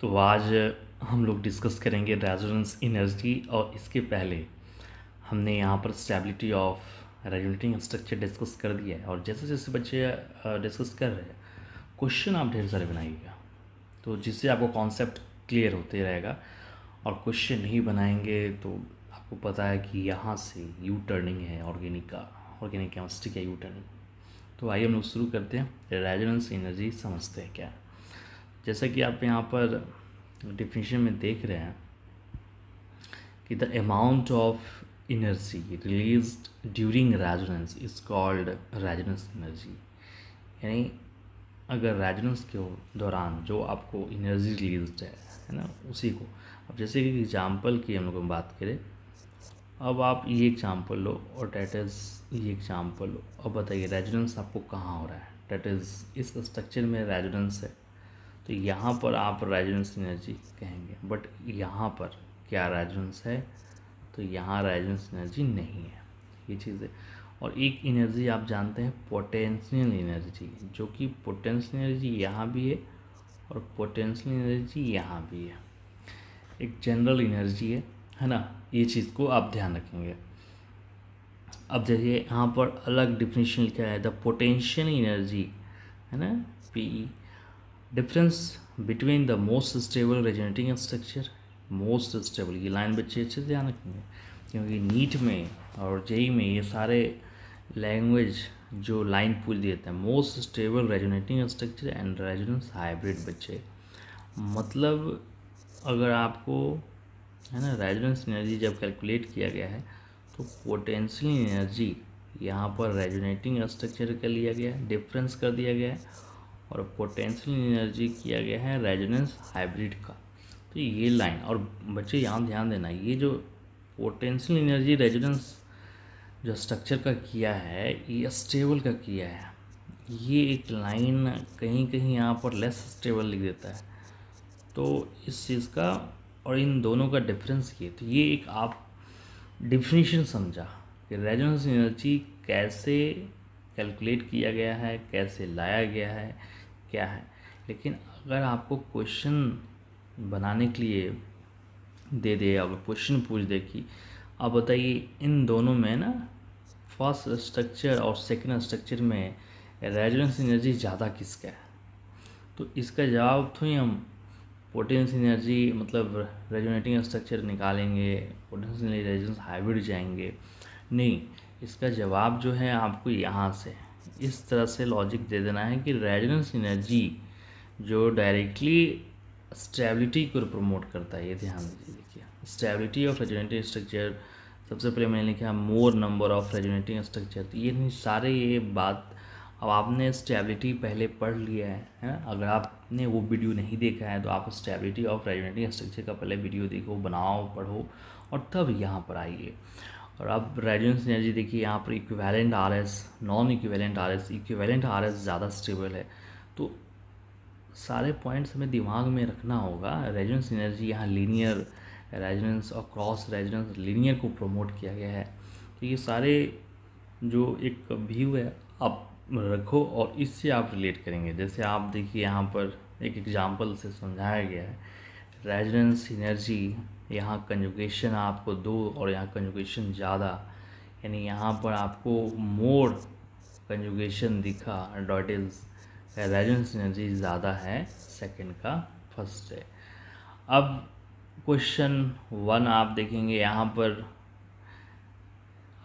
तो आज हम लोग डिस्कस करेंगे रेजोनेंस एनर्जी। और इसके पहले हमने यहाँ पर stability of resonating structure discuss कर दिया है। और जैसे जैसे बच्चे डिस्कस कर रहे हैं, क्वेश्चन आप ढेर सारे बनाइएगा, तो जिससे आपको कॉन्सेप्ट क्लियर होते रहेगा। और क्वेश्चन नहीं बनाएंगे तो आपको पता है कि यहाँ से यू टर्निंग है ऑर्गेनिक केमिस्ट्री का यू टर्निंग। तो आइए हम लोग शुरू करते हैं। रेजोनेंस एनर्जी समझते हैं क्या। जैसा कि आप यहाँ पर डिफिनीशन में देख रहे हैं कि the amount of energy released during resonance is called resonance energy. यानी अगर रेजोनेंस के दौरान जो आपको एनर्जी रिलीज्ड है ना, उसी को अब जैसे कि एग्जांपल की हम लोग बात करें। अब आप ये एग्जांपल लो और डेट इज़ ये एग्जांपल लो। अब बताइए रेजोनेंस आपको कहाँ हो रहा है। डेट इज़ इस स्ट्रक्चर में रेजोनेंस है, तो यहाँ पर आप रेजोनेंस एनर्जी कहेंगे। बट यहाँ पर क्या रेजोनेंस है, तो यहाँ रेजोनेंस एनर्जी नहीं है। ये चीज़ है। और एक एनर्जी आप जानते हैं पोटेंशियल एनर्जी, जो कि पोटेंशियल एनर्जी यहाँ भी है और पोटेंशियल एनर्जी यहाँ भी है। एक जनरल एनर्जी है ना। ये चीज़ को आप ध्यान रखेंगे। अब देखिए यहाँ पर अलग डिफिनीशन लिखा है, द पोटेंशियल एनर्जी है ना, P difference between the most stable resonating structure. Most stable ये लाइन बच्चे अच्छे से ध्यान रखेंगे, क्योंकि नीट में और जेई में ये सारे लैंग्वेज जो लाइन पूछ देते हैं। Most stable resonating structure and resonance hybrid बच्चे। मतलब अगर आपको है ना रेजोनेंस एनर्जी जब कैलकुलेट किया गया है, तो पोटेंशियल एनर्जी यहाँ पर रेजोनेटिंग स्ट्रक्चर का लिया गया है, डिफरेंस कर दिया गया है, और पोटेंशियल एनर्जी किया गया है रेजोनेंस हाइब्रिड का। तो ये लाइन, और बच्चे यहाँ ध्यान देना, ये जो पोटेंशियल एनर्जी रेजोनेंस जो स्ट्रक्चर का किया है, ये स्टेबल का किया है। ये एक लाइन कहीं कहीं यहाँ पर लेस स्टेबल लिख देता है। तो इस चीज़ का और इन दोनों का डिफरेंस किए, तो ये एक आप डिफिनीशन समझा कि रेजोनेंस एनर्जी कैसे कैलकुलेट किया गया है, कैसे लाया गया है, क्या है। लेकिन अगर आपको क्वेश्चन बनाने के लिए दे दे, अगर क्वेश्चन पूछ दे कि आप बताइए इन दोनों में ना, फर्स्ट स्ट्रक्चर और सेकंड स्ट्रक्चर में रेजोनेंस एनर्जी ज़्यादा किसका है, तो इसका जवाब तो ही हम पोटेंशियल एनर्जी मतलब रेजोनेटिंग स्ट्रक्चर निकालेंगे, पोटेंशियल रेजोनेंस हाइब्रिड जाएंगे, नहीं। इसका जवाब जो है आपको यहाँ से इस तरह से लॉजिक दे देना है कि रेजोनेंस एनर्जी जो डायरेक्टली स्टेबिलिटी को प्रमोट करता है। ये ध्यान दीजिए। देखिए स्टेबिलिटी ऑफ रेजोनेटिंग स्ट्रक्चर, सबसे पहले मैंने लिखा मोर नंबर ऑफ रेजोनेटिंग स्ट्रक्चर। तो ये सारे ये बात, अब आपने स्टेबिलिटी पहले पढ़ लिया है। अगर आपने वो वीडियो नहीं देखा है तो आप स्टेबिलिटी ऑफ रेजोनेटिंग स्ट्रक्चर का पहले वीडियो देखो, बनाओ, पढ़ो, और तब यहाँ पर आइए। और अब रेजोनेंस एनर्जी देखिए यहाँ पर equivalent RS, non equivalent RS, equivalent RS ज़्यादा स्टेबल है। तो सारे पॉइंट्स हमें दिमाग में रखना होगा। रेजोनेंस एनर्जी यहाँ लीनियर रेजोनेंस और क्रॉस रेजोनेंस लीनियर को प्रमोट किया गया है। तो ये सारे जो एक व्यू है आप रखो और इससे आप रिलेट करेंगे। जैसे आप देखिए यहाँ पर एक एग्जांपल से समझाया गया है। रेजोनेंस एनर्जी यहाँ कंजुगेशन आपको दो और यहाँ कंजुगेशन ज़्यादा, यानी यहाँ पर आपको मोर कंजुगेशन दिखा, डॉट इज रेजोनेंस एनर्जी ज़्यादा है, सेकंड का फर्स्ट है। अब क्वेश्चन 1 आप देखेंगे, यहाँ पर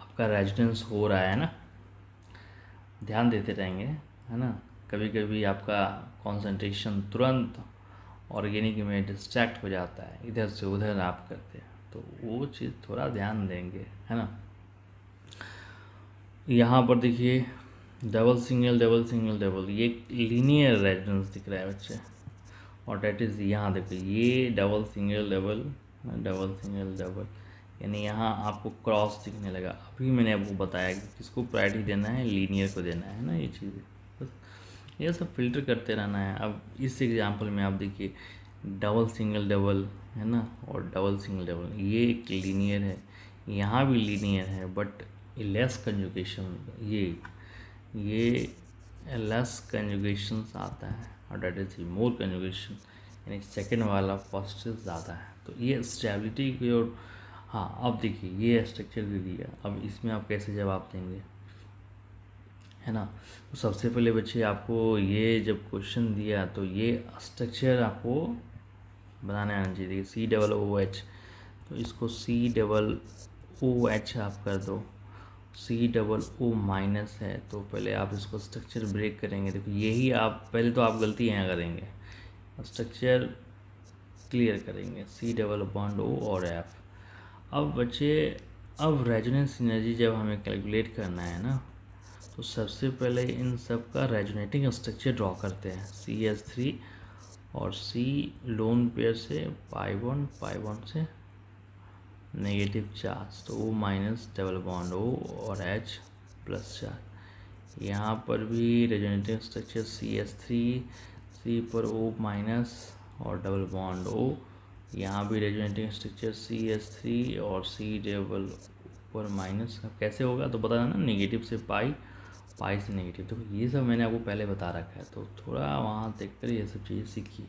आपका रेजोनेंस हो रहा है ना, ध्यान देते रहेंगे है ना। कभी कभी आपका कंसंट्रेशन तुरंत ऑर्गेनिक में डिस्ट्रैक्ट हो जाता है, इधर से उधर आप करते हैं, तो वो चीज़ थोड़ा ध्यान देंगे है ना। यहाँ पर देखिए double single double single double, ये लीनियर रेजोनेंस दिख रहा है बच्चे। और डेट इज़ यहाँ देखिए ये double single double double single double, यानी यहाँ आपको क्रॉस दिखने लगा। अभी मैंने आपको बताया कि किसको प्रायोरिटी देना है, लीनियर को देना है ना। ये चीज़ें बस ये सब फिल्टर करते रहना है। अब इस एग्जांपल में आप देखिए डबल सिंगल डबल है ना, और डबल सिंगल डबल, ये एक लीनियर है, यहाँ भी लीनियर है, बट लेस कंजुगेशन, ये लेस कंजुगेशन आता है, और डेट इज मोर कंजुगेशन। यानी सेकंड वाला फर्स्ट से ज़्यादा है। तो ये स्टेबिलिटी की और हाँ, अब देखिए ये स्ट्रक्चर दे दिया, अब इसमें आप कैसे जवाब देंगे, है ना। तो सबसे पहले बच्चे आपको ये जब क्वेश्चन दिया तो ये स्ट्रक्चर आपको बनाने आना चाहिए। देखिए COOH, तो इसको COOH आप कर दो, COO माइनस है तो पहले आप इसको स्ट्रक्चर ब्रेक करेंगे। देखो यही आप पहले तो आप गलती यहाँ करेंगे, स्ट्रक्चर क्लियर करेंगे C O और F। अब बच्चे अब रेजोनेंस एनर्जी जब हमें कैलकुलेट करना है ना, तो सबसे पहले इन सब का रेजोनेटिंग स्ट्रक्चर ड्रॉ करते हैं। CH3 और C लोन पेयर से पाई बॉन्ड से नेगेटिव चार्ज, तो O minus double bond O और H प्लस चार्ज। यहाँ पर भी रेजोनेटिंग स्ट्रक्चर CH3, C पर O माइनस और डबल बॉन्ड O। यहाँ भी रेजोनेटिंग स्ट्रक्चर CH3 और C डबल पर माइनस। कैसे होगा तो पता है ना, नेगेटिव से पाई से नेगेटिव। तो ये सब मैंने आपको पहले बता रखा है, तो थोड़ा वहाँ देखकर ये सब चीज़ें सीखिए,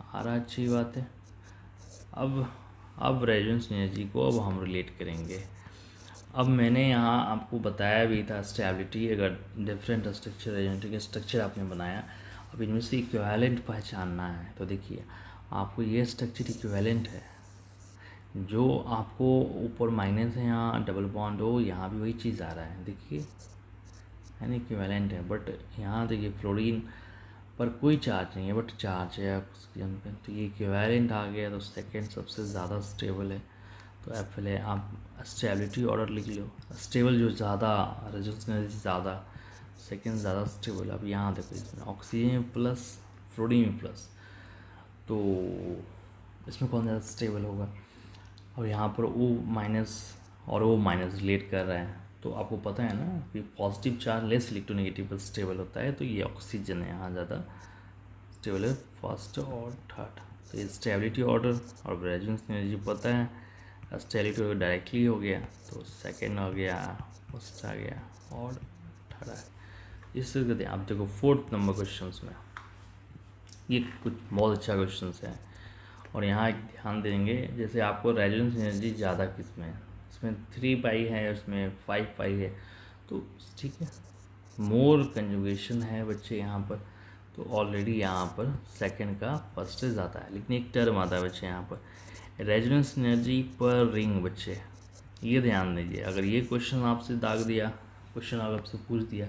आ रहा अच्छी बात है। अब रेजोनेंस एनर्जी को अब हम रिलेट करेंगे। अब मैंने यहाँ आपको बताया भी था स्टेबिलिटी, अगर डिफरेंट स्ट्रक्चर रेजोनेटिंग स्ट्रक्चर आपने बनाया, अब इनमें से इक्विवेलेंट पहचानना है। तो देखिए आपको ये स्ट्रक्चर इक्विवेलेंट है, जो आपको ऊपर माइनस है यहाँ डबल बॉन्ड हो, यहाँ भी वही चीज़ आ रहा है, देखिए है ना, इक्विवेलेंट है। बट यहाँ देखिए फ्लोरीन पर कोई चार्ज नहीं है बट चार्ज है ऑक्सीजन पे, तो ये इक्विवेलेंट आ गया, तो सेकंड सबसे ज़्यादा स्टेबल है। तो पहले आप स्टेबिलिटी ऑर्डर लिख लो, स्टेबल जो ज़्यादा, रेजोनेंस एनर्जी ज़्यादा, सेकंड ज़्यादा स्टेबल। अब यहाँ देखो इसमें ऑक्सीजन प्लस फ्लोरीन प्लस, तो इसमें कौन ज़्यादा स्टेबल होगा। और यहाँ पर O माइनस और O माइनस रिलेट कर रहा है, तो आपको पता है ना कि पॉजिटिव चार्ज लेस इलेक्ट्रोनेगेटिव पर स्टेबल होता है, तो ये ऑक्सीजन है यहाँ ज़्यादा स्टेबल है, फर्स्ट और थर्ड। तो ये स्टेबिलिटी ऑर्डर और रेजोनेंस एनर्जी पता है, स्टेबिलिटी ऑर्डर डायरेक्टली हो गया, तो सेकंड हो गया, फर्स्ट आ गया और थर्ड आ गया। इस तरह से आप देखो 4th नंबर क्वेश्चन में ये कुछ बहुत अच्छा क्वेश्चन है। और यहाँ एक ध्यान देंगे, जैसे आपको रेजोनेंस एनर्जी ज़्यादा किस में है, इसमें 3 पाई है, उसमें 5 पाई है, तो ठीक है, मोर कंजुगेशन है बच्चे यहाँ पर, तो ऑलरेडी यहाँ पर सेकंड का फर्स्ट से ज़्यादा है। लेकिन एक टर्म आता है बच्चे यहाँ पर रेजोनेंस एनर्जी पर रिंग। बच्चे ये ध्यान दीजिए, अगर ये क्वेश्चन आपसे दाग दिया, क्वेश्चन आपसे पूछ दिया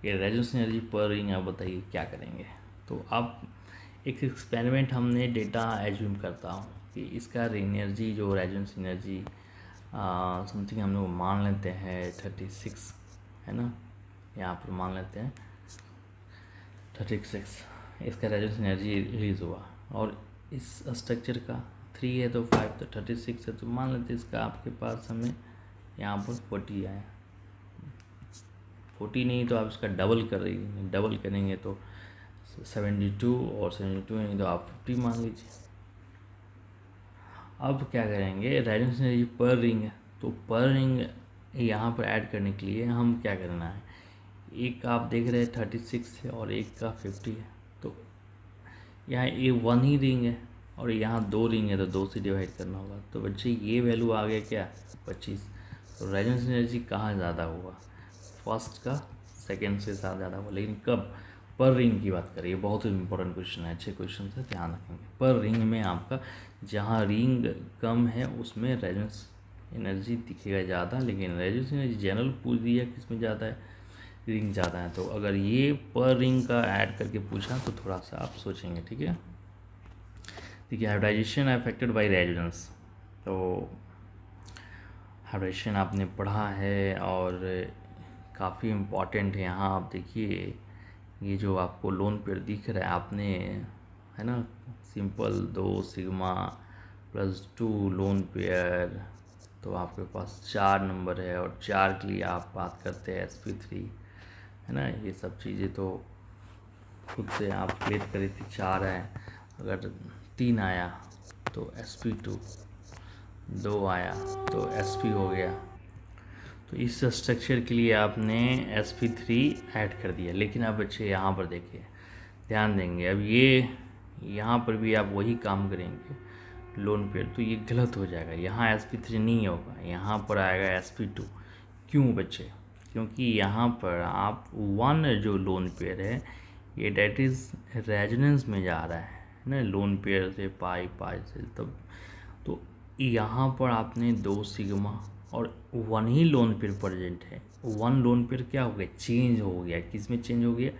कि रेजोनेंस एनर्जी पर रिंग, आप बताइए क्या करेंगे। तो आप एक एक्सपेरिमेंट हमने डेटा एज्यूम करता हूँ कि इसका एनर्जी जो रेजोनेंस एनर्जी समथिंग हम लोग मान लेते हैं 36 है ना, यहाँ पर मान लेते हैं 36 इसका रेजोनेंस एनर्जी रिलीज़ हुआ, और इस स्ट्रक्चर का 3 है तो 5 तो 36 है, तो मान लेते हैं इसका आपके पास हमें यहाँ पर 40 आया, 40 नहीं तो आप इसका डबल करेंगे तो 72, और 72 नहीं तो आप 50 मान लीजिए। अब क्या करेंगे, रेजोनेंस एनर्जी पर रिंग है, तो पर रिंग यहाँ पर ऐड करने के लिए हम क्या करना है, एक आप देख रहे हैं 36 है और एक का 50 है, तो यहाँ ये 1 ही रिंग है और यहाँ 2 रिंग है, तो 2 से डिवाइड करना होगा। तो बच्चे ये वैल्यू आ गया क्या, 25। तो रेजोनेंस एनर्जी कहाँ ज़्यादा हुआ, फर्स्ट का सेकेंड से ज़्यादा हुआ, लेकिन कब, पर रिंग की बात करिए। बहुत इंपॉर्टेंट क्वेश्चन है, अच्छे क्वेश्चन से ध्यान रखेंगे। पर रिंग में आपका जहाँ रिंग कम है उसमें रेजोनेंस एनर्जी दिखेगा ज़्यादा, लेकिन रेजोनेंस एनर्जी जनरल पूछ दिया किस में ज़्यादा है, रिंग ज़्यादा है। तो अगर ये पर रिंग का ऐड करके पूछा तो थोड़ा सा आप सोचेंगे, ठीक है। देखिए हाइब्रिडाइजेशन अफेक्टेड बाय रेजोनेंस, तो हाइब्रिडाइजेशन आपने पढ़ा है और काफ़ी इम्पॉर्टेंट है। यहाँ आप देखिए ये जो आपको लोन पेयर दिख रहा है आपने, है ना, simple 2 sigma plus 2 lone pair, तो आपके पास 4 नंबर है, और 4 के लिए आप बात करते हैं sp3, है ना। ये सब चीज़ें तो खुद से आप क्लियर करी थी, 4 है, अगर 3 आया तो sp2, 2 आया तो sp हो गया। तो इस स्ट्रक्चर के लिए आपने sp3 ऐड कर दिया। लेकिन अब बच्चे यहाँ पर देखिए, ध्यान देंगे, अब यहाँ पर भी आप वही काम करेंगे लोन पेयर, तो ये गलत हो जाएगा। यहाँ sp3 नहीं होगा, यहाँ पर आएगा sp2। क्यों बच्चे? क्योंकि यहाँ पर आप वन जो लोन पेयर है ये डेट इज़ रेजोनेंस में जा रहा है ना, लोन पेयर से पाई से तब, तो यहाँ पर आपने 2 सिग्मा और वन ही लोन पेयर प्रेजेंट है। वन लोन पेयर क्या हो गया? चेंज हो गया। किस में चेंज हो गया?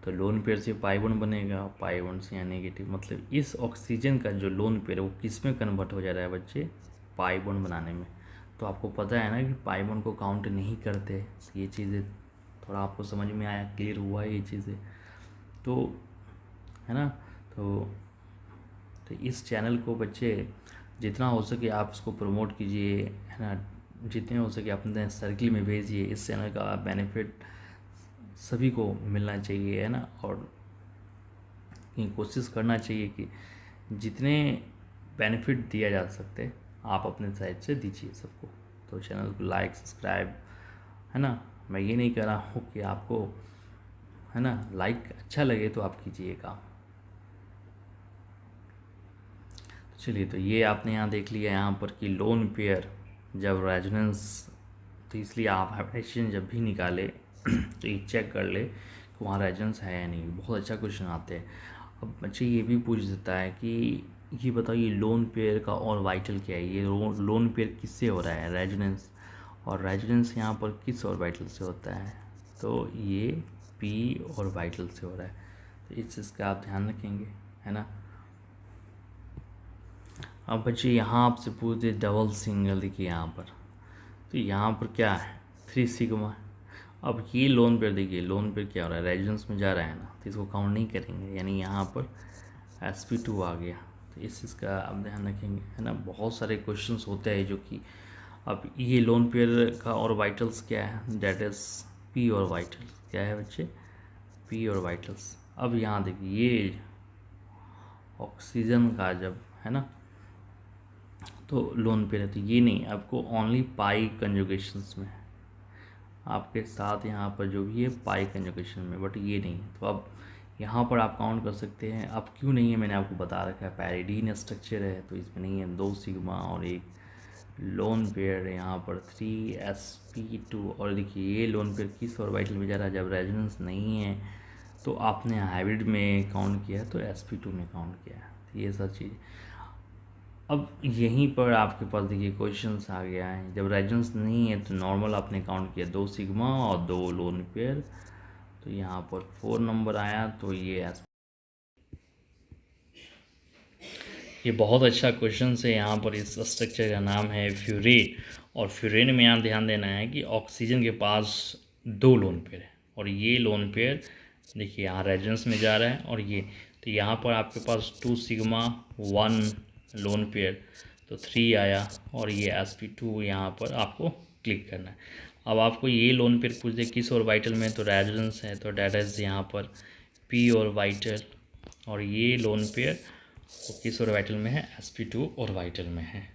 तो लोन पेयर से पाई वन बनेगा, पाई वन से यहाँ नेगेटिव, मतलब इस ऑक्सीजन का जो लोन पेयर है वो किस में कन्वर्ट हो जा रहा है बच्चे? पाई वन बनाने में। तो आपको पता है ना कि पाई वन को काउंट नहीं करते। ये चीज़ें थोड़ा आपको समझ में आया, क्लियर हुआ है ये चीज़ें, तो है ना। तो इस चैनल को बच्चे जितना हो सके आप इसको प्रमोट कीजिए, है ना, जितने हो सके अपने सर्किल में भेजिए। इस चैनल का बेनिफिट सभी को मिलना चाहिए, है ना, और कोशिश करना चाहिए कि जितने बेनिफिट दिया जा सकते आप अपने साइड से दीजिए सबको। तो चैनल को लाइक सब्सक्राइब, है ना, मैं ये नहीं कह रहा हूँ कि आपको, है ना, लाइक अच्छा लगे तो आप कीजिएगा। चलिए, तो ये आपने यहाँ देख लिया यहाँ पर कि लोन पेयर जब रेजोनेंस, तो इसलिए आप हाइब्रिडेशन जब भी निकाले तो ये चेक कर ले कि वहाँ रेजोनेंस है या नहीं। बहुत अच्छा क्वेश्चन आते हैं। अब बच्चे ये भी पूछ देता है कि ये बताओ ये लोन पेयर का और वाइटल क्या है? ये लोन पेयर किससे हो रहा है रेजोनेंस, और रेजोनेंस यहाँ पर किस और वाइटल से होता है? तो ये पी और वाइटल से हो रहा है। तो इस चीज़ का आप ध्यान रखेंगे, है ना। अब बच्चे यहाँ आपसे पूछते डबल सिंगल, देखिए यहाँ पर, तो यहाँ पर क्या है? 3 सिग्मा। अब ये लोन पेयर देखिए, लोन पेयर क्या हो रहा है? रेजोनेंस में जा रहा है ना, तो इसको काउंट नहीं करेंगे, यानी यहाँ पर sp2 आ गया। तो इस चीज़ का आप ध्यान रखेंगे, है ना। बहुत सारे क्वेश्चंस होते हैं जो कि, अब ये लोन पेयर का और वाइटल्स क्या है? डेट इज़ पी और वाइटल्स क्या है बच्चे? पी और वाइटल्स। अब यहाँ देखिए ये ऑक्सीजन का जब, है ना, तो लोन पेयर है, तो ये नहीं, आपको ओनली पाई कंजुगेशंस में आपके साथ यहाँ पर जो भी है पाई कंजुगेशन में, बट ये नहीं। तो अब यहाँ पर आप काउंट कर सकते हैं। अब क्यों नहीं है मैंने आपको बता रखा है, पैरिडीन स्ट्रक्चर है तो इसमें नहीं है। 2 सिग्मा और एक लोन पेयर यहाँ पर 3sp2। और देखिए ये लोन पेयर किस ऑर्बिटल में जा रहा है? जब रेजोनेंस नहीं है तो आपने हाइब्रिड में काउंट किया है, तो sp2 में काउंट किया है। तो ये सब चीज़। अब यहीं पर आपके पास देखिए क्वेश्चंस आ गया है, जब रेजोनेंस नहीं है तो नॉर्मल आपने काउंट किया 2 सिग्मा और 2 लोन पेयर, तो यहाँ पर 4 नंबर आया। तो ये बहुत अच्छा क्वेश्चन है। यहाँ पर इस स्ट्रक्चर का नाम है फ्यूरेन, और फ्यूरेन में यहाँ ध्यान देना है कि ऑक्सीजन के पास 2 लोन पेयर है, और ये लोन पेयर देखिए यहाँ रेजोनेंस में जा रहा है, और ये, तो यहाँ पर आपके पास 2 सिग्मा 1 लोन पेयर, तो 3 आया, और ये sp2 यहाँ पर आपको क्लिक करना है। अब आपको ये लोन पेयर पूछ दे किस और वाइटल में, तो रेजोनेंस है, तो डेट इज यहाँ पर पी और वाइटल, और ये लोन पेयर किस और वाइटल में है? sp2 और वाइटल में है।